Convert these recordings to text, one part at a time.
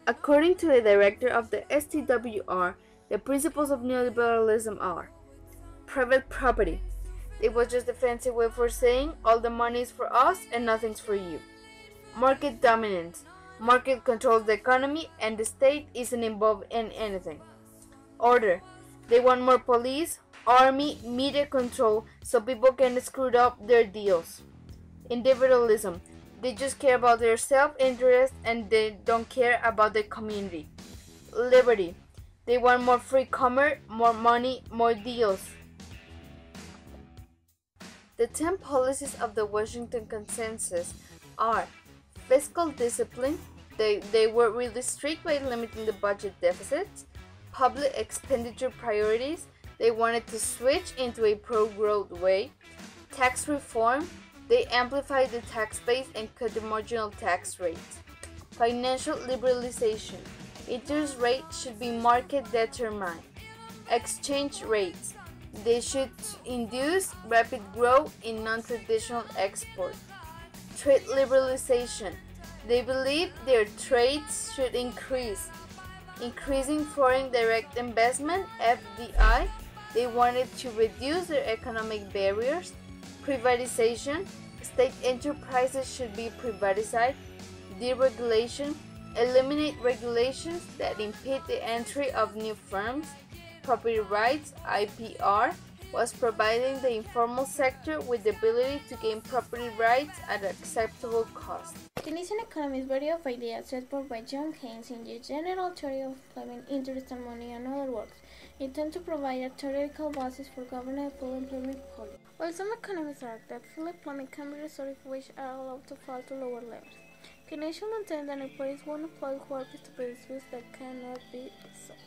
According to the director of the STWR, the principles of neoliberalism are private property. It was just a fancy way for saying all the money is for us and nothing's for you. Market dominance. Market controls the economy and the state isn't involved in anything. Order. They want more police, army, media control so people can screw up their deals. Individualism. They just care about their self-interest and they don't care about the community. Liberty. They want more free commerce, more money, more deals. The 10 policies of the Washington Consensus are fiscal discipline. They were really strict by limiting the budget deficits. Public expenditure priorities. They wanted to switch into a pro-growth way. Tax reform. They amplified the tax base and cut the marginal tax rates. Financial liberalization. Interest rates should be market determined. Exchange rates. They should induce rapid growth in non-traditional export. Trade liberalization. They believe their trades should increase. Increasing foreign direct investment, FDI. They wanted to reduce their economic barriers. Privatization. State enterprises should be privatized. Deregulation. Eliminate regulations that impede the entry of new firms. Property rights, IPR, was providing the informal sector with the ability to gain property rights at acceptable cost. Keynesian economists vary of ideas set forth by John Keynes in the General Theory of Employment, Interest and Money and other works intend to provide a theoretical basis for governing full employment policy. While some economists argue that full employment can be restored if wages are allowed to fall to lower levels, Keynesians maintain that employees won't employ workers to produce goods that cannot be sold,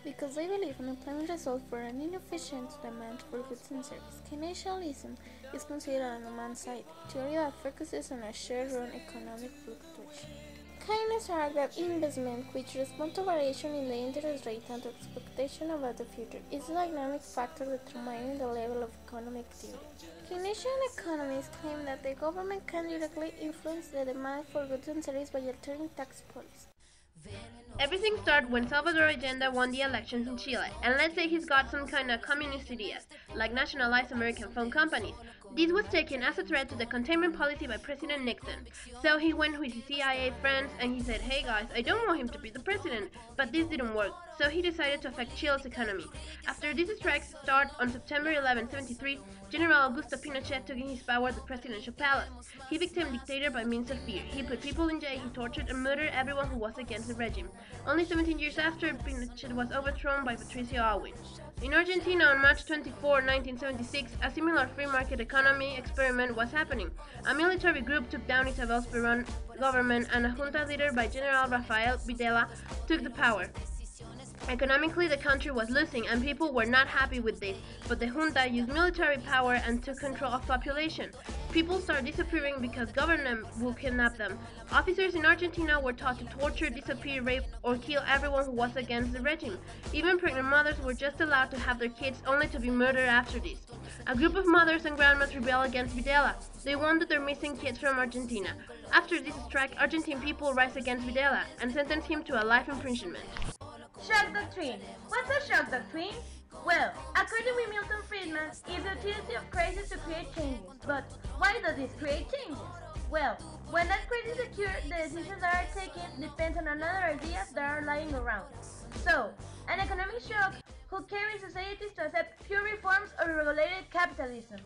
because they believe unemployment results from an inefficient demand for goods and services. Keynesianism is considered a demand-side theory that focuses on a share-run economic fluctuation. Keynes argued that investment, which responds to variation in the interest rate and to expectation about the future, is a dynamic factor determining the level of economic activity. Keynesian economists claim that the government can directly influence the demand for goods and services by altering tax policy. Everything started when Salvador Allende won the elections in Chile, and let's say he's got some kind of communist ideas, like nationalize American phone companies. This was taken as a threat to the containment policy by President Nixon. So he went with his CIA friends and he said, hey guys, I don't want him to be the president, but this didn't work. So he decided to affect Chile's economy. After these strikes start on September 11, 1973, General Augusto Pinochet took in his power at the presidential palace. He became dictator by means of fear. He put people in jail, he tortured and murdered everyone who was against the regime. Only 17 years after, Pinochet was overthrown by Patricio Aylwin. In Argentina, on March 24, 1976, a similar free market economy experiment was happening. A military group took down Isabel Perón's government and a junta leader by General Rafael Videla took the power. Economically, the country was losing and people were not happy with this, but the junta used military power and took control of population. People started disappearing because government would kidnap them. Officers in Argentina were taught to torture, disappear, rape, or kill everyone who was against the regime. Even pregnant mothers were just allowed to have their kids only to be murdered after this. A group of mothers and grandmas rebelled against Videla. They wanted their missing kids from Argentina. After this strike, Argentine people rise against Videla and sentence him to a life imprisonment. Shock doctrine. What's a shock doctrine? Well, according to Milton Friedman, it's the utility of crisis to create changes. But why does it create changes? Well, when that crisis occurs, the decisions that are taken depend on another ideas that are lying around. So, an economic shock who carries societies to accept pure reforms or regulated capitalism.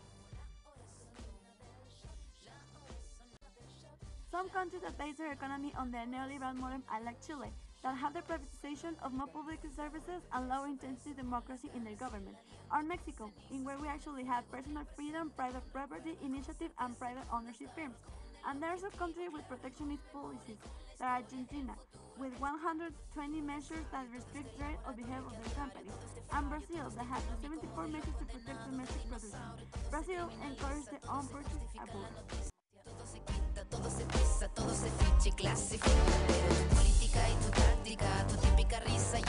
Some countries that base their economy on the neoliberal model are like Chile, that have the privatization of more public services and low-intensity democracy in their government, or Mexico, in where we actually have personal freedom, private property, initiative, and private ownership firms. And there's a country with protectionist policies, that are Argentina, with 120 measures that restrict trade or behavior of their companies, and Brazil, that has the 74 measures to protect domestic production. Brazil encourages the own purchase abroad. Todo se quita, todo se pisa, todo se ficha y clasifica. Pero tu política y tu táctica, tu típica risa y